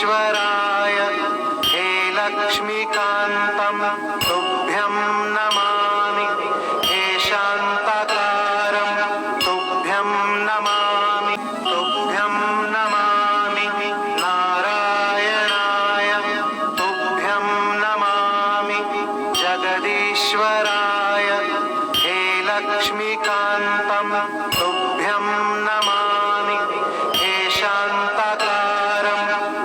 जगदीश्वराय हे लक्ष्मीकान्तं तुभ्यं नमामि। हे शान्ताकारं तुभ्यं नमामि। तुभ्यं नमामि नारायणाय तुभ्यं नमामि। जगदीश्वराय हे लक्ष्मीकान्तं तुभ्यं नमामि। हे शान्ताकारं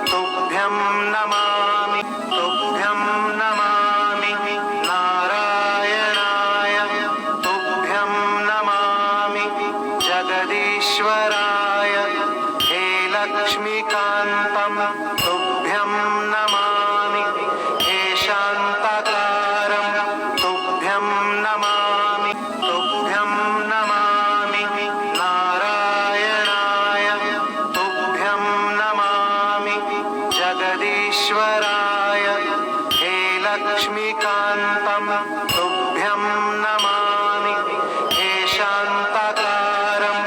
तुभ्यं नमामि। तुभ्यं नमामि नारायणाय तुभ्यं नमामि। जगदीश्वराय हे लक्ष्मीकान्तं तुभ्यं नमामि। हे शान्ताकारं तुभ्यं नमामि। तुभ्यं नमामि नारायणाय तुभ्यं नमामि। जगदीश्वराय हे लक्ष्मीकान्तं तुभ्यं नमामि। हे शान्ताकारं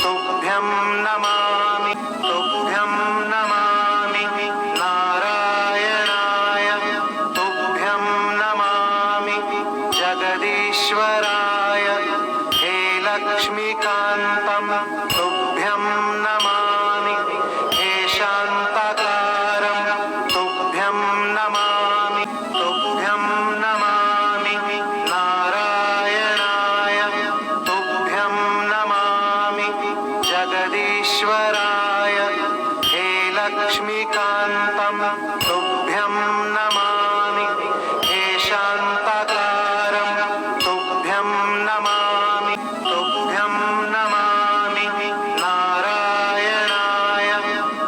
तुभ्यं नमामि। तुभ्यं नमामि नारायणाय तुभ्यं नमामि। जगदीश्वराय हे लक्ष्मीकान्तं तुभ्यं नमामि। हे शान्ताकारं तुभ्यं नमामि। तुभ्यं नमामि नारायणाय तुभ्यं नमामि। जगदीश्वराय हे लक्ष्मीकान्तं तुभ्यं नमामि। हे शान्ताकारं तुभ्यं नमामि। तुभ्यं नमामि नारायणाय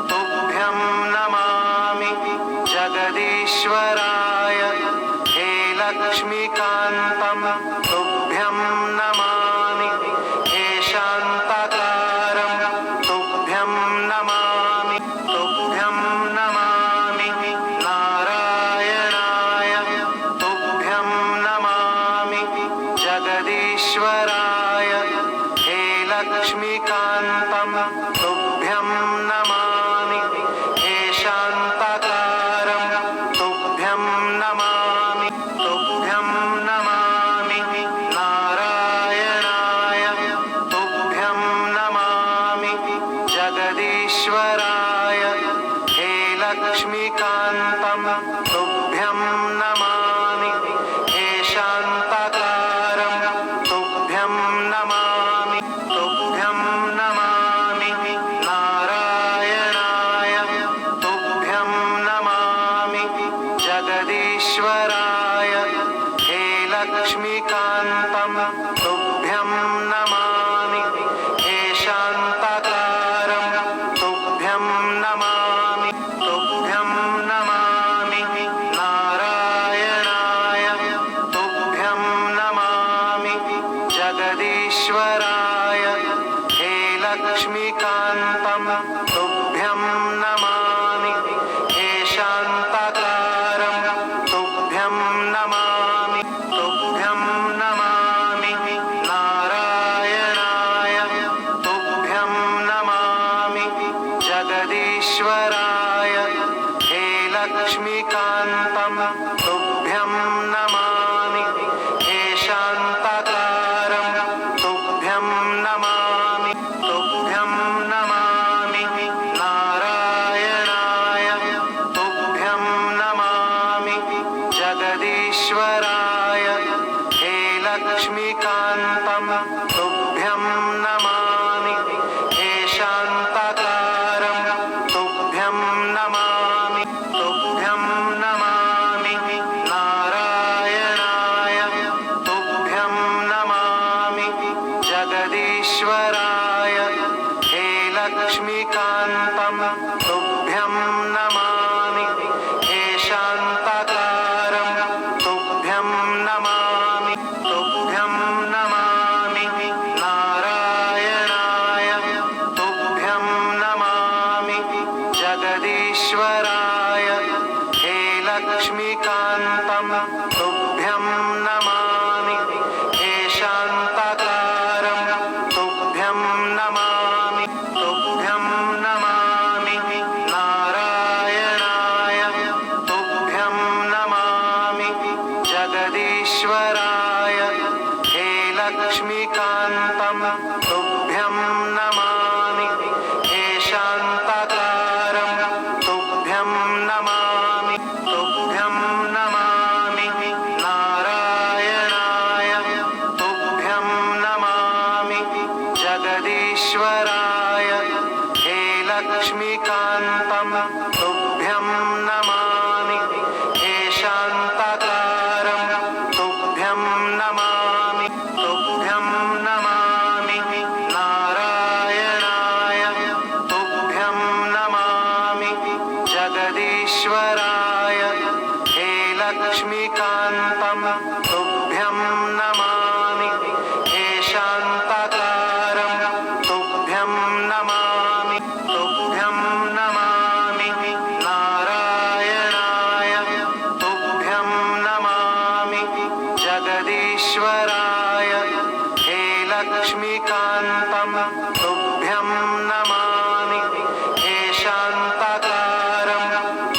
तुभ्यं नमामि। जगदीश्वराय हे लक्ष्मीकान्तं तुभ्यं नमामि। हे शान्ताकारं तुभ्यं नमामि। तुभ्यं नमामि नारायणाय तुभ्यं नमामि। जगदीश्वराय हे लक्ष्मीकान्तं तुभ्यं नमामि। हे शान्ताकारं तुभ्यं नमामि। तुभ्यं नमामि नारायणाय तुभ्यं नमामि। जगदीश्वराय हे लक्ष्मीकान्तं तुभ्यं नमामि। हे शान्ताकारं तुभ्यं नमामि। तुभ्यं नमामि नारायणाय तुभ्यं नमामि। जगदीश्वराय हे लक्ष्मीकान्तं तुभ्यं नमामि। हे शान्ताकारं तुभ्यं नमामि। तुभ्यं नमामि नारायणाय तुभ्यं नमामि। जगदीश्वराय हे लक्ष्मीकान्तं तुभ्यं नमामि। हे शान्ताकारं तुभ्यं नमामि। तुभ्यं नमामि नारायणाय तुभ्यं नमामि। जगदीश्वराय हे लक्ष्मीकान्तं तुभ्यं नमामि। हे शान्ताकारं तुभ्यं नमामि। तुभ्यं नमामि नारायणाय तुभ्यं नमामि। जगदीश्वराय हे लक्ष्मीकान्तं तुभ्यं नमामि। हे शान्ताकारं तुभ्यं नमामि। तुभ्यं नमामि नारायणाय तुभ्यं नमामि। जगदीश्वराय हे लक्ष्मीकान्तं तुभ्यं नमामि। हे शान्ताकारं तुभ्यं नमामि। तुभ्यं नमामि नारायणाय तुभ्यं नमामि। जगदीश्वराय हे लक्ष्मीकान्तं तुभ्यं नमामि। हे शान्ताकारं तुभ्यं नमामि। तुभ्यं नमामि नारायणाय लक्ष्मीकान्तं तुभ्यं नमामि हे शान्ताकारं तुभ्यं नमामि तुभ्यं नमामि नारायणाय तुभ्यं नमामि जगदीश्वराय हे लक्ष्मीकान्तं तुभ्यं नमामि हे शान्ताकारं तुभ्यं नमामि तुभ्यं नमामि नारायणाय तुभ्यं नमामि जगदीश्वराय हे लक्ष्मीकान्तं तुभ्यं नमामि हे शान्ताकारं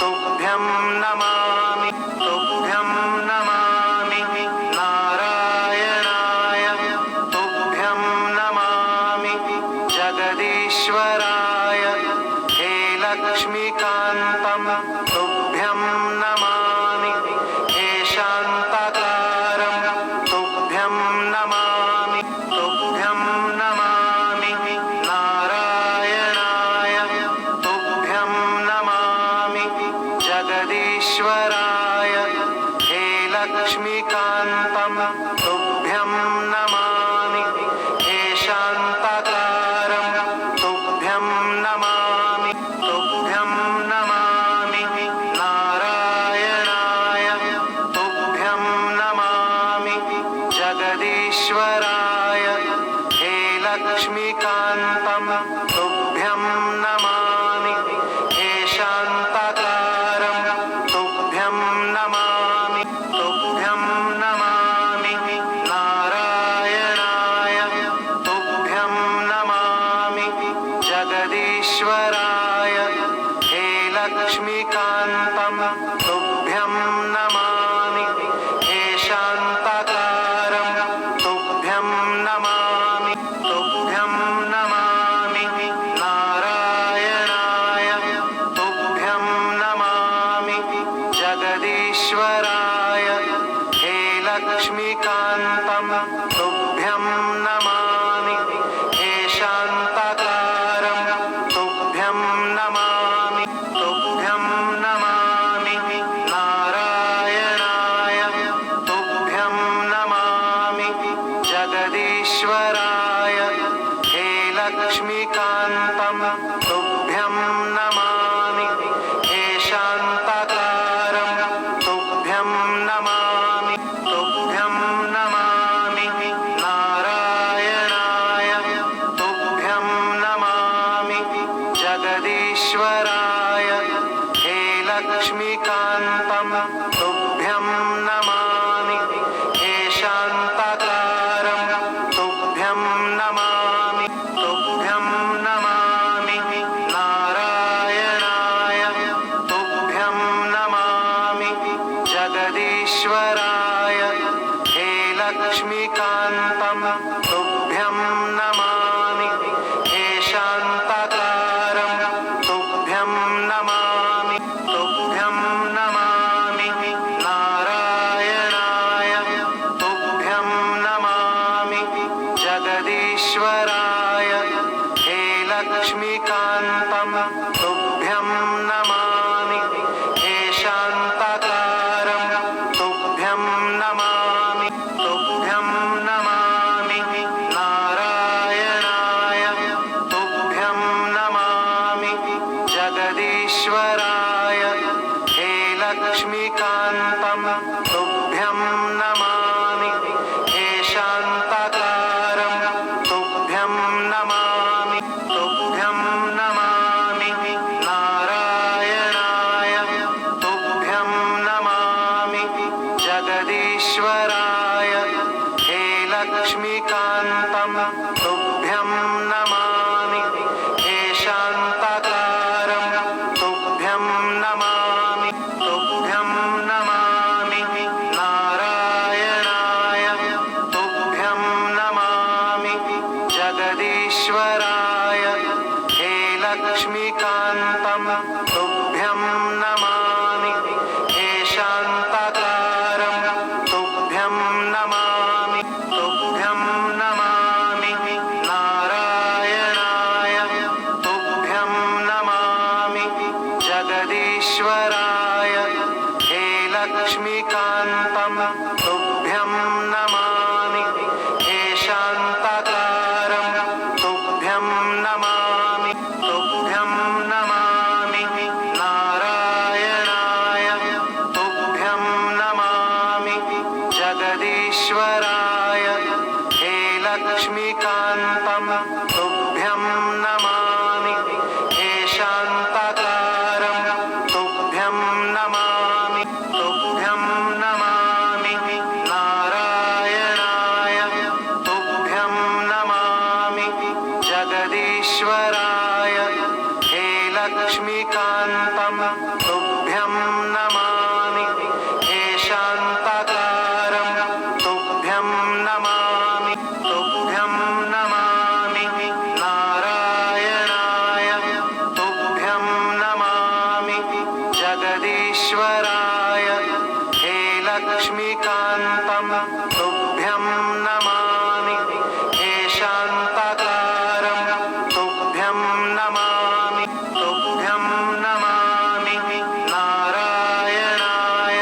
तुभ्यं नमामि तुभ्यं नमामि नारायणाय तुभ्यं नमामि जगदीश्वराय हे लक्ष्मीकान्तं तुभ्यं नमामि हे शान्ताकारं तुभ्यं नमामि तुभ्यं नमामि नारायणाय तुभ्यं नमामि जगदीश्वराय हे लक्ष्मीकान्तं तुभ्यं नमामि हे शान्ताकारं तुभ्यं नमामि तुभ्यं नमामि नारायणाय तुभ्यं नमामि जगदीश्वराय हे लक्ष्मीकान्तं तुभ्यं नमामि हे शान्ताकारं तुभ्यं नमामि तुभ्यं नमामि नारायणाय तुभ्यं नमामि जगदीश्वराय हे लक्ष्मीकान्तं तुभ्यं नमामि हे शान्ताकारं तुभ्यं नमामि तुभ्यं नमामि नारायणाय तुभ्यं नमामि जगदीश्वराय हे लक्ष्मीकान्तं तुभ्यं नमामि हे शान्ताकारं तुभ्यं नमामि तुभ्यं नमामि नारायणाय तुभ्यं नमामि जगदीश्वराय हे लक्ष्मीकान्तं तुभ्यं नमामि हे शान्ताकारं तुभ्यं नमामि तुभ्यं नमामि नारायणाय तुभ्यं नमामि जगदीश्वराय हे लक्ष्मीकान्तं तुभ्यं नमामि हे शान्ताकारं तुभ्यं नमामि तुभ्यं नमामि नारायणाय तुभ्यं नमामि जगदीश्वराय हे लक्ष्मीकान्तं तुभ्यं नमामि हे शान्ताकारं तुभ्यं नमामि तुभ्यं नमामि नारायणाय तुभ्यं नमामि जगदीश्वराय हे लक्ष्मीकान्तं तुभ्यं नमामि हे शान्ताकारं तुभ्यं नमामि तुभ्यं नमामि नारायणाय तुभ्यं नमामि जगदीश्वराय हे लक्ष्मीकान्तं तुभ्यं नमामि हे शान्ताकारं तुभ्यं नमामि तुभ्यं नमामि नारायणाय तुभ्यं नमामि जगदीश्वराय हे लक्ष्मीकान्तं तुभ्यं नमामि हे शान्ताकारं तुभ्यं नमामि तुभ्यं नमामि लक्ष्मीकान्तं तुभ्यं नमामि हे शान्ताकारं तुभ्यं नमामि तुभ्यं नमामि नारायणाय तुभ्यं नमामि जगदीश्वराय हे लक्ष्मीकान्तं तुभ्यं नमामि हे शान्ताकारं तुभ्यं नमामि तुभ्यं नमामि नारायणाय तुभ्यं नमामि जगदीश्वराय हे लक्ष्मीकान्तं तुभ्यं नमामि हे शान्ताकारं तुभ्यं नमामि तुभ्यं नमामि नारायणाय तुभ्यं नमामि जगदीश्वराय हे लक्ष्मीकान्तं तुभ्यं नमामि हे शान्ताकारं तुभ्यं नमामि तुभ्यं नमामि नारायणाय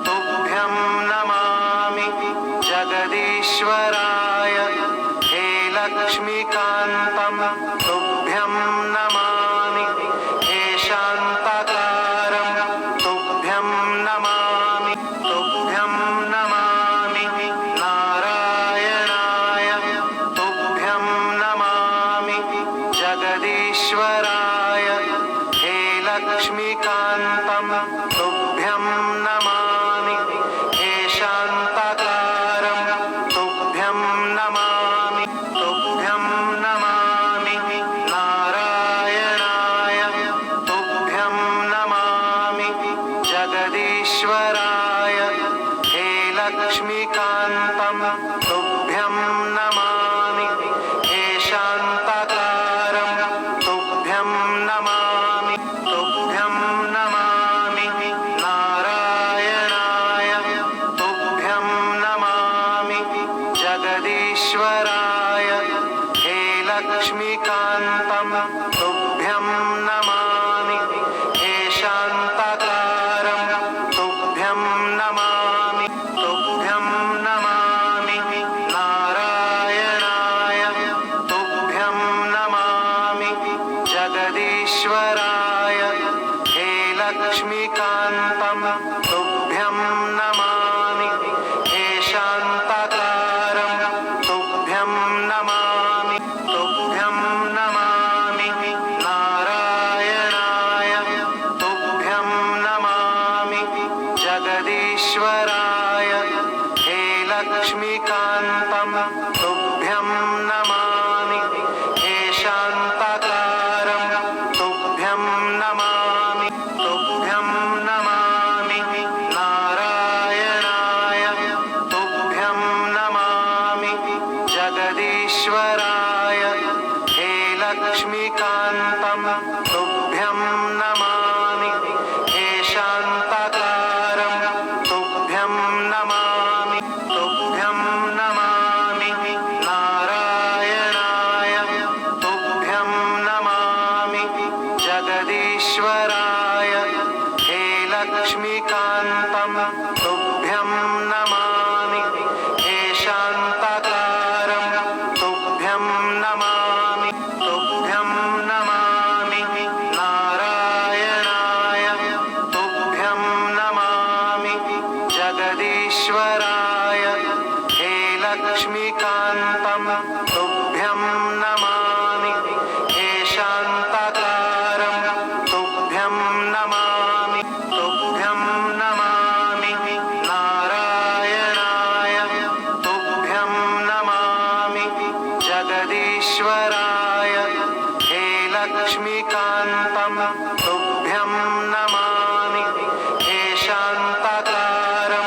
तुभ्यं नमामि जगदीश्वराय हे लक्ष्मीकान्तं तुभ्यं नमामि हे शान्ताकारं तुभ्यं नमामि तुभ्यं नमामि नारायणाय तुभ्यं नमामि जगदीश्वराय हे लक्ष्मीकान्तं तुभ्यं नमामि हे शान्ताकारं तुभ्यं नमामि तुभ्यं नमामि नारायणाय तुभ्यं नमामि जगदीश्वराय हे लक्ष्मीकान्तं तुभ्यं नमामि हे शान्ताकारं तुभ्यं नमामि तुभ्यं नमामि नारायणाय तुभ्यं नमामि जगदीश्वराय हे लक्ष्मीकान्तं तुभ्यं नमामि हे शान्ताकारं तुभ्यं नमामि तुभ्यं नमामि नारायणाय तुभ्यं नमामि जगदीश्वराय हे लक्ष्मीकान्तं तुभ्यं नमामि हे शान्ताकारं तुभ्यं नमामि तुभ्यं नमामि नारायणाय तुभ्यं नमामि जगदीश्वराय हे लक्ष्मीकान्तं तुभ्यं नमामि हे शान्ताकारं तुभ्यं नमामि तुभ्यं नमामि नारायणाय तुभ्यं नमामि जगदीश्वराय हे लक्ष्मीकान्तं तुभ्यं नमामि हे शान्ताकारं तुभ्यं नमामि तुभ्यं नमामि नारायणाय तुभ्यं नमामि जगदीश्वराय हे लक्ष्मीकान्तं तुभ्यं नमामि हे शान्ताकारं तुभ्यं नमामि तुभ्यं नमामि नारायणाय तुभ्यं नमामि जगदीश्वराय हे लक्ष्मीकान्तं तुभ्यं नमामि हे शान्ताकारं तुभ्यं नमामि तुभ्यं नमामि नारायणाय तुभ्यं नमामि जगदीश्वराय हे लक्ष्मीकान्तं तुभ्यं नमामि हे शान्ताकारं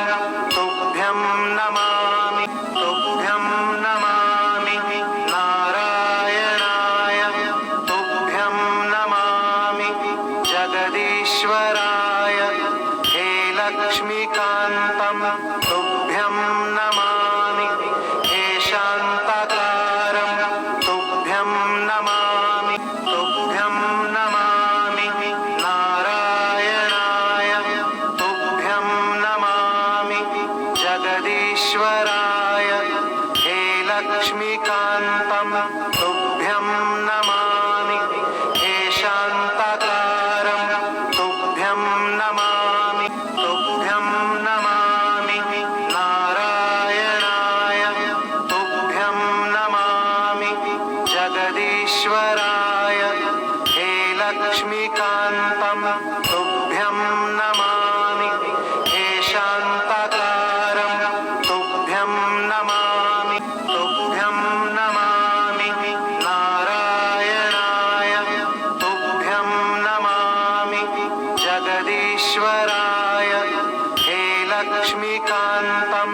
तुभ्यं नमामि तुभ्यं नमामि नारायणाय तुभ्यं नमामि जगदीश्वराय हे लक्ष्मीकान्तं तुभ्यं नमामि हे शान्ताकारं तुभ्यं नमामि तुभ्यं नमामि नारायणाय तुभ्यं नमामि लक्ष्मीकान्तं तुभ्यं नमामि हे शान्ताकारं तुभ्यं नमामि तुभ्यं नमामि नारायणाय तुभ्यं नमामि जगदीश्वराय हे लक्ष्मीकान्तं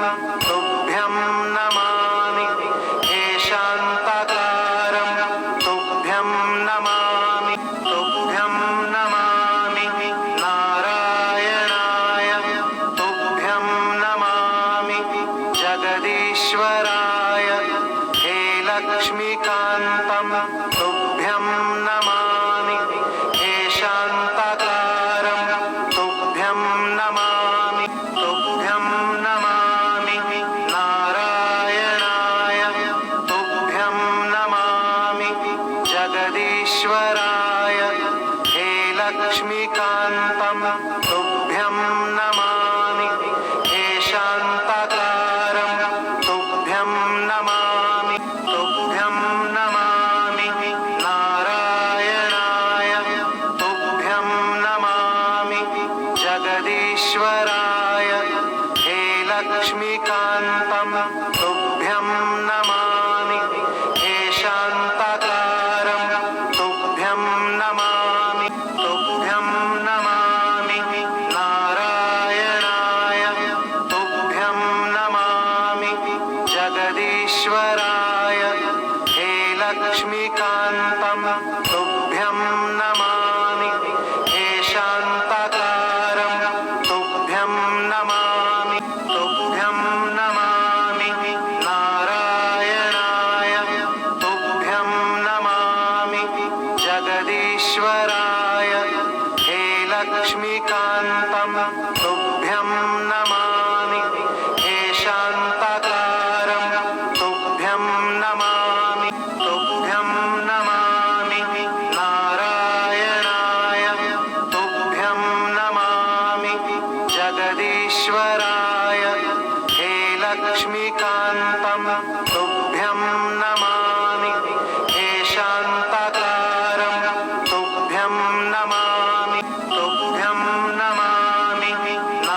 तुभ्यं नमामि हे शान्ताकारं तुभ्यं नमामि तुभ्यं नमामि नारायणाय तुभ्यं नमामि जगदीश्वराय हे लक्ष्मीकान्तं तुभ्यं नमामि हे शान्ताकारं तुभ्यं नमामि तुभ्यं नमामि नारायणाय तुभ्यं नमामि जगदीश्वराय हे लक्ष्मीकान्तं तुभ्यं नमामि हे शान्ताकारं तुभ्यं नमामि तुभ्यं नमामि नारायणाय तुभ्यं नमामि जगदीश्वराय हे लक्ष्मीकान्तं तुभ्यं नमामि हे शान्ताकारं तुभ्यं नमामि तुभ्यं नमामि नारायणाय तुभ्यं नमामि जगदीश्वराय हे लक्ष्मीकान्तं तुभ्यं नमामि हे शान्ताकारं तुभ्यं नमामि तुभ्यं नमामि नारायणाय तुभ्यं नमामि जगदीश्वराय हे लक्ष्मीकान्तं तुभ्यं नमामि हे शान्ताकारं तुभ्यं नमामि तुभ्यं नमामि नारायणाय तुभ्यं नमामि जगदीश्वराय हे लक्ष्मीकान्तं तुभ्यं नमामि हे शान्ताकारं तुभ्यं नमामि तुभ्यं नमामि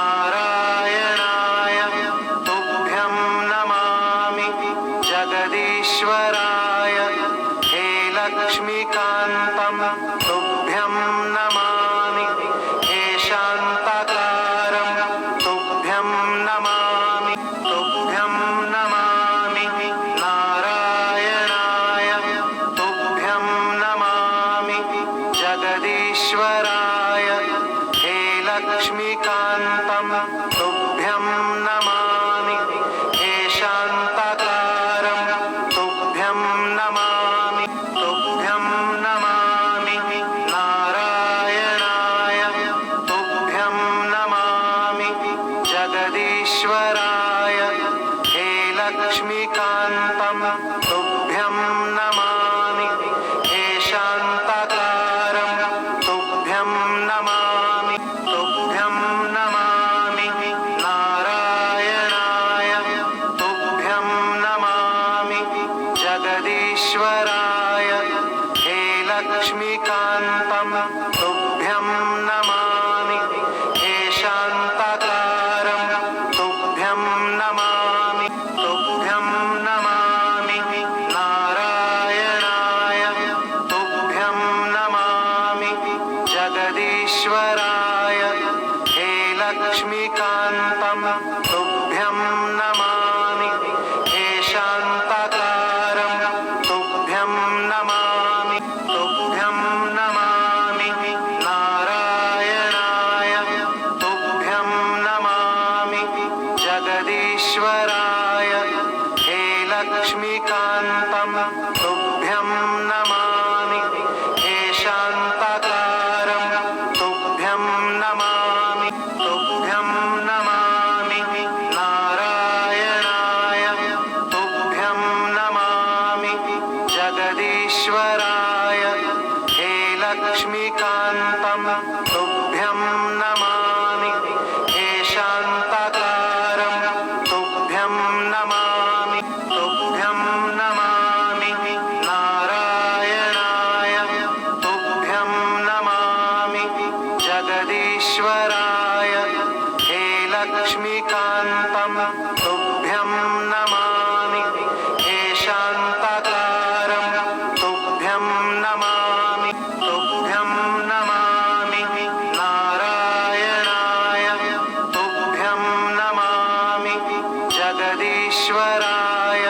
नारायणाय तुभ्यं नमामि जगदीश्वराय हे लक्ष्मीकान्तं तुभ्यं नमामि हे शान्ताकारं तुभ्यं नमामि तुभ्यं नमामि नारायणाय तुभ्यं नमामि जगदीश्वराय हे लक्ष्मीकान्तं तुभ्यं नमामि हे शान्ताकारं तुभ्यं नमामि तुभ्यं नमामि नारायणाय तुभ्यं नमामि जगदीश्वराय हे लक्ष्मीकान्तं तुभ्यं नमामि हे शान्ताकारं तुभ्यं नमामि तुभ्यं नमामि नारायणाय तुभ्यं नमामि जगदीश्वराय हे लक्ष्मीकान्तं तुभ्यं नमामि हे शान्ताकारं तुभ्यं नमामि तुभ्यं नमामि नारायणाय तुभ्यं नमामि जगदीश्वराय हे लक्ष्मीकान्तं तुभ्यं नमामि हे शान्ताकारं तुभ्यं नमामि तुभ्यं नमामि नारायणाय तुभ्यं नमामि जगदीश्वराय हे लक्ष्मीकान्तं तुभ्यं नमामि हे शान्ताकारं तुभ्यं नमामि तुभ्यं नमामि नारायणाय तुभ्यं नमामि जगदीश्वराय हे लक्ष्मीकान्तं तुभ्यं नमामि हे शान्ताकारं तुभ्यं नमामि तुभ्यं नमामि नारायणाय तुभ्यं नमामि जगदीश्वराय हे लक्ष्मीकान्तं तुभ्यं नमामि हे शान्ताकारं तुभ्यं नमामि तुभ्यं नमामि नारायणाय तुभ्यं नमामि जगदीश्वराय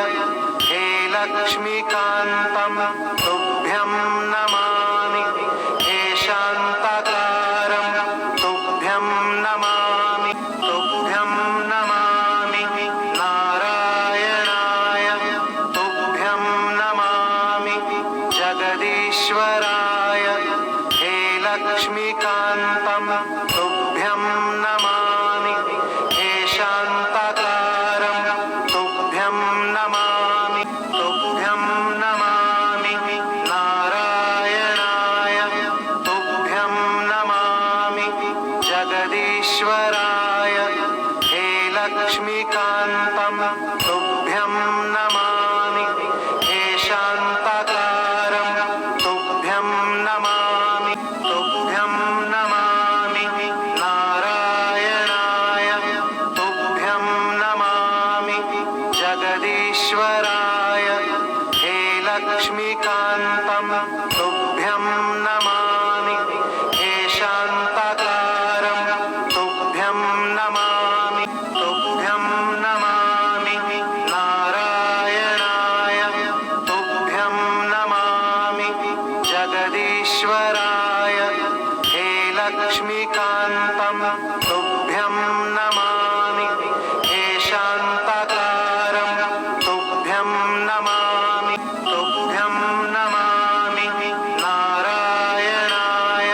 हे लक्ष्मीकान्तं तुभ्यं नमामि हे शान्ताकारं तुभ्यं नमामि तुभ्यं नमामि नारायणाय तुभ्यं नमामि जगदीश्वराय हे लक्ष्मीकान्तं तुभ्यं नमामि हे शान्ताकारं तुभ्यं नमामि तुभ्यं नमामि नारायणाय तुभ्यं नमामि जगदीश्वराय हे लक्ष्मीकान्तं तुभ्यं नमामि हे शान्ताकारं तुभ्यं नमामि तुभ्यं नमामि नारायणाय तुभ्यं नमामि जगदीश्वराय हे लक्ष्मीकान्तं तुभ्यं नमामि हे शान्ताकारं तुभ्यं नमामि तुभ्यं नमामि नारायणाय तुभ्यं नमामि जगदीश्वराय हे लक्ष्मीकान्तं तुभ्यं नमामि हे शान्ताकारं तुभ्यं नमामि तुभ्यं नमामि नारायणाय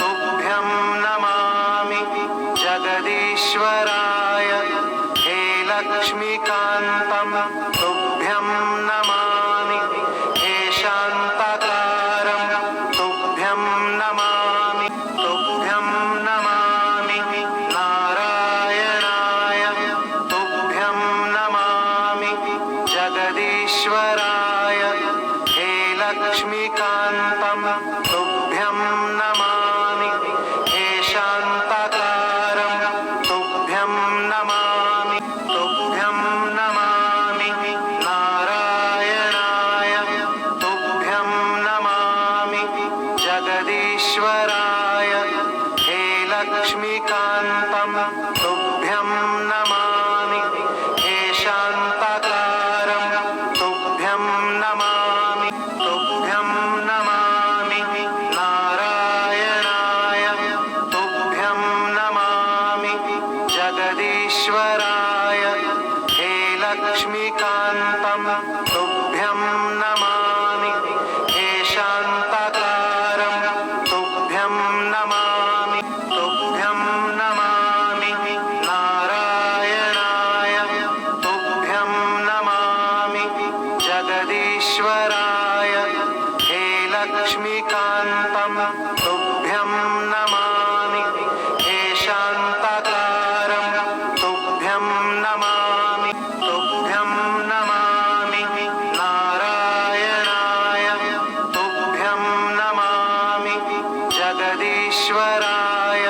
तुभ्यं नमामि जगदीश्वराय हे लक्ष्मीकान्तं तुभ्यं नमामि हे शान्ताकारं तुभ्यं नमामि तुभ्यं नमामि नारायणाय तुभ्यं नमामि जगदीश्वराय हे लक्ष्मीकान्तं तुभ्यं नमामि हे शान्ताकारं तुभ्यं नमामि तुभ्यं नमामि नारायणाय तुभ्यं नमामि जगदीश्वराय हे लक्ष्मीकान्तं तुभ्यं नमामि हे शान्ताकारं तुभ्यं नमामि तुभ्यं नमामि नारायणाय तुभ्यं नमामि जगदीश्वराय हे लक्ष्मीकान्तं तुभ्यं नमामि हे शान्ताकारं तुभ्यं नमामि तुभ्यं नमामि नारायणाय तुभ्यं नमामि जगदीश्वराय हे लक्ष्मीकान्तं तुभ्यं नमामि हे शान्ताकारं तुभ्यं नमामि तुभ्यं नमामि नारायणाय तुभ्यं नमामि जगदीश्वराय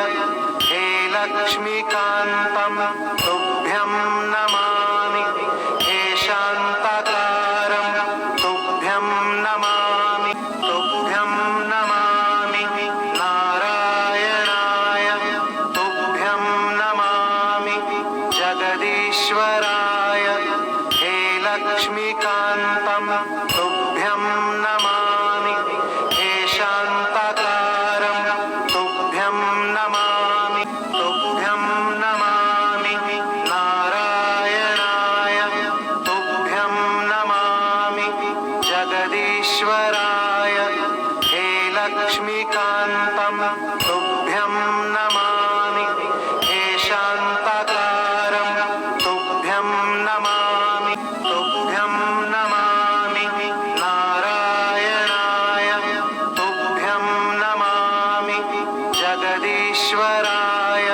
हे लक्ष्मीकान्तं तुभ्यं नमामि हे शान्ताकारं तुभ्यं नमामि तुभ्यं नमामि नारायणाय तुभ्यं नमामि जगदीश्वराय हे लक्ष्मीकान्तं तुभ्यं नमामि हे शान्ताकारं तुभ्यं नमामि तुभ्यं नमामि नारायणाय तुभ्यं नमामि जगदीश्वराय हे लक्ष्मीकान्तं तुभ्यं नमामि हे शान्ताकारं तुभ्यं नमामि तुभ्यं नमामि नारायणाय तुभ्यं नमामि जगदीश्वराय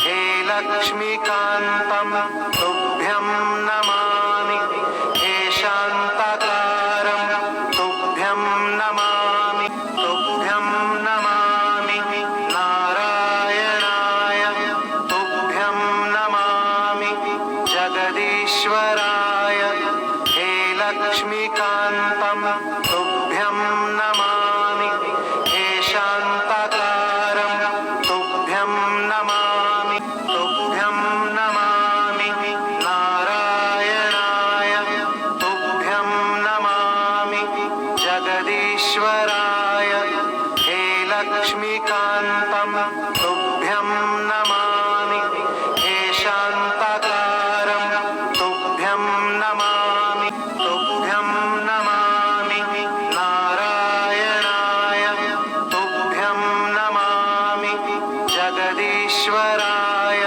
हे लक्ष्मीकान्तं तुभ्यं नमामि हे शान्ताकारं तुभ्यं नमामि तुभ्यं नमामि नारायणाय तुभ्यं नमामि हे शान्ताकारं तुभ्यं नमामि तुभ्यं नमामि नारायणाय तुभ्यं नमामि जगदीश्वराय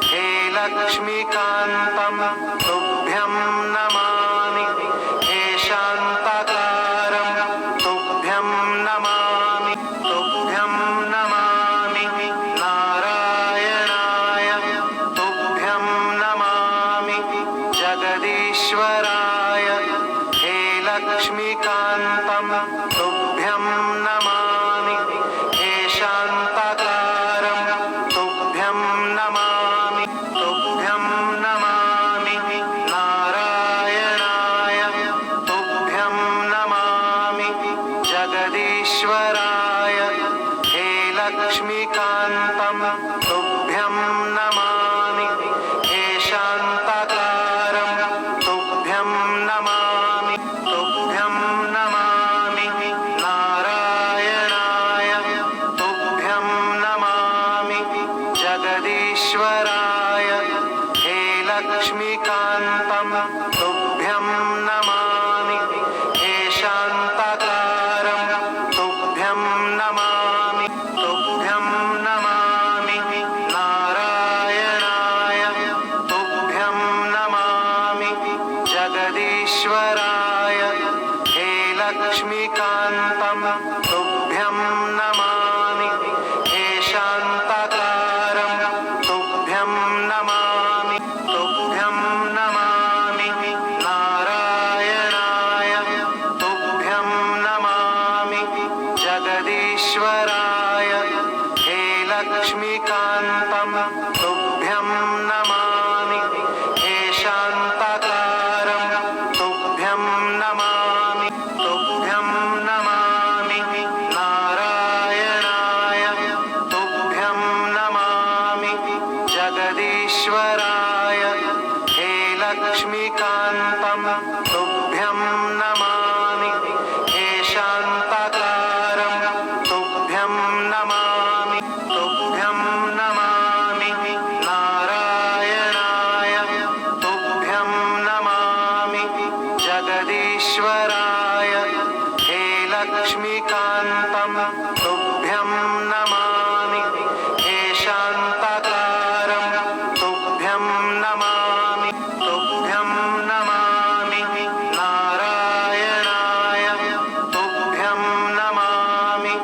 हे लक्ष्मीकान्तं तुभ्यं नमामि हे शान्ताकारं तुभ्यं नमामि तुभ्यं नमामि नारायणाय तुभ्यं नमामि जगदीश्वराय हे लक्ष्मीकान्तं तुभ्यं नमामि हे शान्ताकारं तुभ्यं नमामि तुभ्यं नमामि नारायणाय तुभ्यं नमामि जगदीश्वराय हे लक्ष्मीकान्तं तुभ्यं नमामि हे शान्ताकारं तुभ्यं नमामि तुभ्यं नमामि नारायणाय तुभ्यं नमामि जगदीश्वराय हे लक्ष्मीकान्तं तुभ्यं नमामि हे शान्ताकारं तुभ्यं नमामि तुभ्यं नमामि नारायणाय तुभ्यं नमामि जगदीश्वराय हे लक्ष्मीकान्तं तुभ्यं नमामि हे शान्ताकारं तुभ्यं नमामि तुभ्यं नमामि नारायणाय तुभ्यं नमामि जगदीश्वराय हे लक्ष्मीकान्तं तुभ्यं नमामि हे शान्ताकारं तुभ्यं नमामि तुभ्यं नमामि नारायणाय तुभ्यं नमामि जगदीश्वराय हे लक्ष्मीकान्तं तुभ्यं नमामि हे शान्ताकारं तुभ्यं नमामि तुभ्यं नमामि नारायणाय तुभ्यं नमामि जगदीश्वराय हे लक्ष्मीकान्तं तुभ्यं नमामि हे शान्ताकारं तुभ्यं नमामि तुभ्यं नमामि नारायणाय तुभ्यं नमामि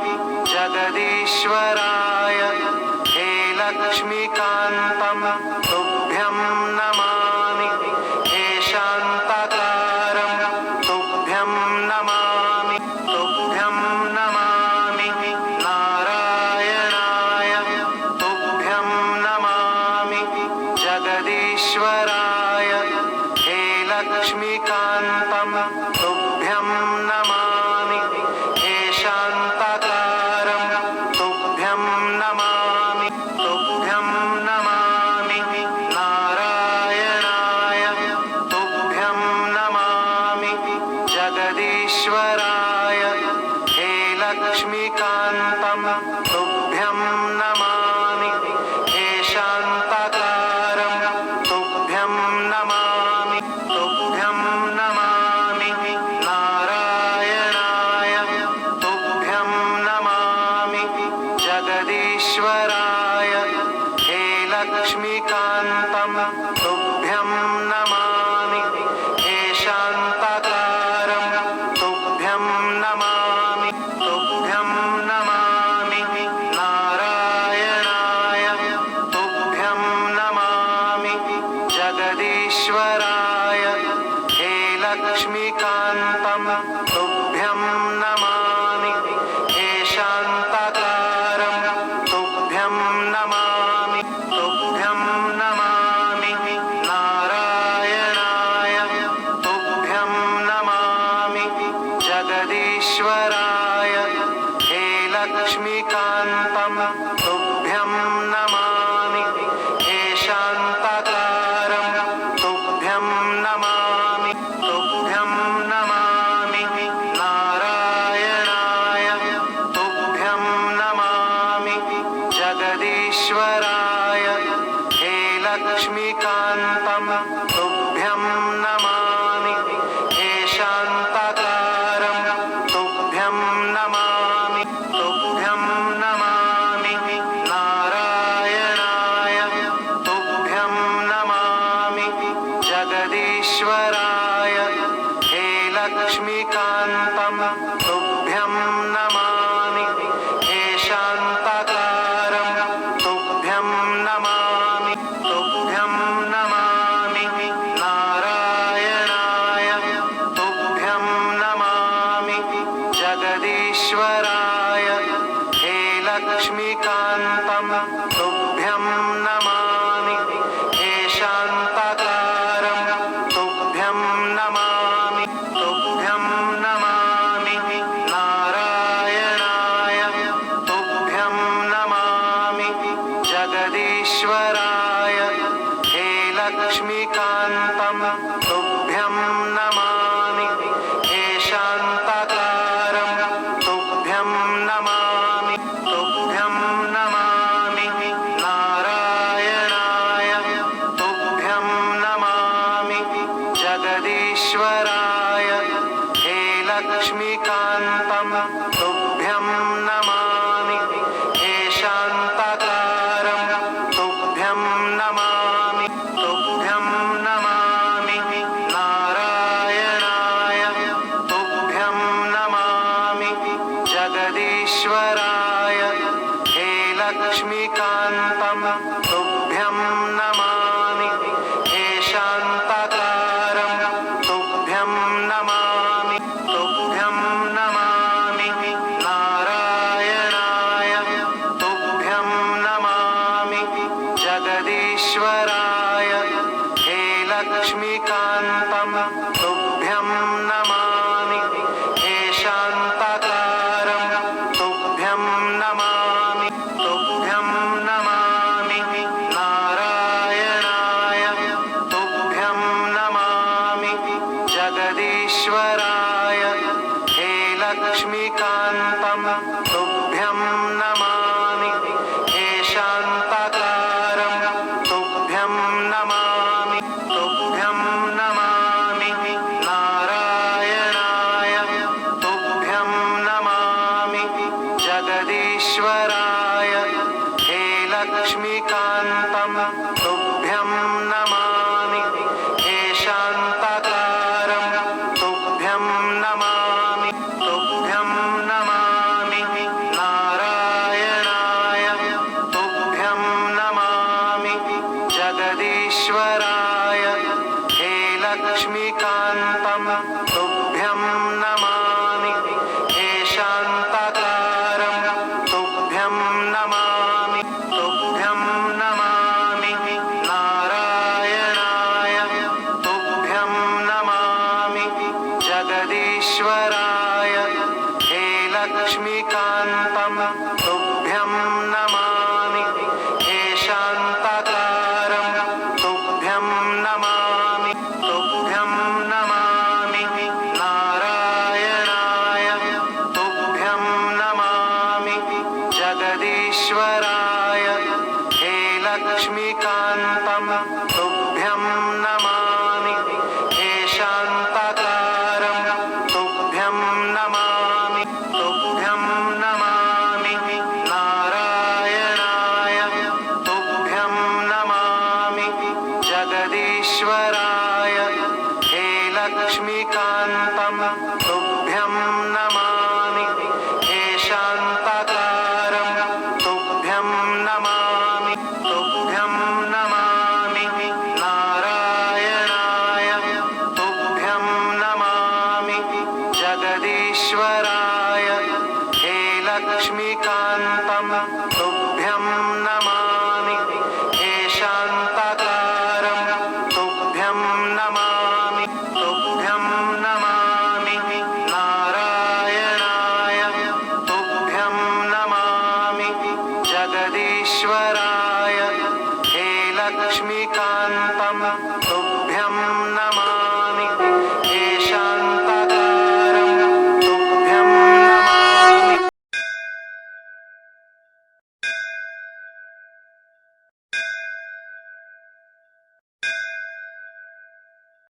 जगदीश्वराय हे लक्ष्मीकान्तं तुभ्यं नमामि हे शान्ताकारं तुभ्यं नमामि तुभ्यं नमामि नारायणाय तुभ्यं नमामि जगदीश्वराय हे लक्ष्मीकान्तं तुभ्यं नमामि हे शान्ताकारं तुभ्यं नमामि तुभ्यं नमामि नारायणाय तुभ्यं नमामि जगदीश्वराय हे लक्ष्मीकान्तं तुभ्यं नमामि हे शान्ताकारं तुभ्यं नमामि तुभ्यं नमामि नारायणाय तुभ्यं नमामि जगदीश्वराय हे लक्ष्मीकान्तं तुभ्यं नमामि हे शान्ताकारं तुभ्यं नमामि तुभ्यं नमामि नारायणाय तुभ्यं नमामि जगदीश्वराय हे लक्ष्मीकान्तं तुभ्यं नमामि हे शान्ताकारं तुभ्यं नमामि तुभ्यं नमामि नारायणाय तुभ्यं नमामि जगदीश्वराय हे लक्ष्मीकान्तं तुभ्यं नमामि हे शान्ताकारं तुभ्यं नमामि तुभ्यं नमामि नारायणाय तुभ्यं नमामि जगदीश्वराय हे लक्ष्मीकान्तं तुभ्यं नमामि हे शान्ताकारं तुभ्यं नमामि नारायणाय तुभ्यं नमामि जगदीश्वराय हे लक्ष्मीकान्तं तुभ्यं नमामि हे शान्ताकारं तुभ्यं नमामि नारायणाय तुभ्यं नमामि जगदीश्वराय हे लक्ष्मीकान्तं तुभ्यं नमामि हे शान्ताकारं तुभ्यं नमामि नारायणाय तुभ्यं नमामि जगदीश्वराय हे लक्ष्मीकान्तं तुभ्यं नमामि हे शान्ताकारं तुभ्यं नमामि नारायणाय तुभ्यं नमामि जगदीश्वराय हे लक्ष्मीकान्तं तुभ्यं नमामि हे शान्ताकारं तुभ्यं नमामि नारायणाय तुभ्यं नमामि जगदीश्वराय हे लक्ष्मीकान्तं तुभ्यं नमामि हे शान्ताकारं तुभ्यं नमामि नारायणाय तुभ्यं नमामि जगदीश्वराय हे लक्ष्मीकान्तं तुभ्यं नमामि हे शान्ताकारं तुभ्यं नमामि नारायणाय तुभ्यं नमामि जगदीश्वराय हे लक्ष्मीकान्तं तुभ्यं नमामि हे शान्ताकारं तुभ्यं नमामि नारायणाय तुभ्यं नमामि जगदीश्वराय हे लक्ष्मीकान्तं तुभ्यं नमामि हे शान्ताकारं तुभ्यं नमामि नारायणाय तुभ्यं नमामि जगदीश्वराय हे लक्ष्मीकान्तं तुभ्यं नमामि हे शान्ताकारं तुभ्यं नमामि नारायणाय तुभ्यं नमामि जगदीश्वराय हे लक्ष्मीकान्तं तुभ्यं नमामि हे शान्ताकारं तुभ्यं नमामि नारायणाय तुभ्यं नमामि जगदीश्वराय हे लक्ष्मीकान्तं तुभ्यं नमामि हे शान्ताकारं तुभ्यं नमामि नारायणाय तुभ्यं नमामि जगदीश्वराय हे लक्ष्मीकान्तं तुभ्यं नमामि हे शान्ताकारं तुभ्यं नमामि नारायणाय तुभ्यं नमामि जगदीश्वराय हे लक्ष्मीकान्तं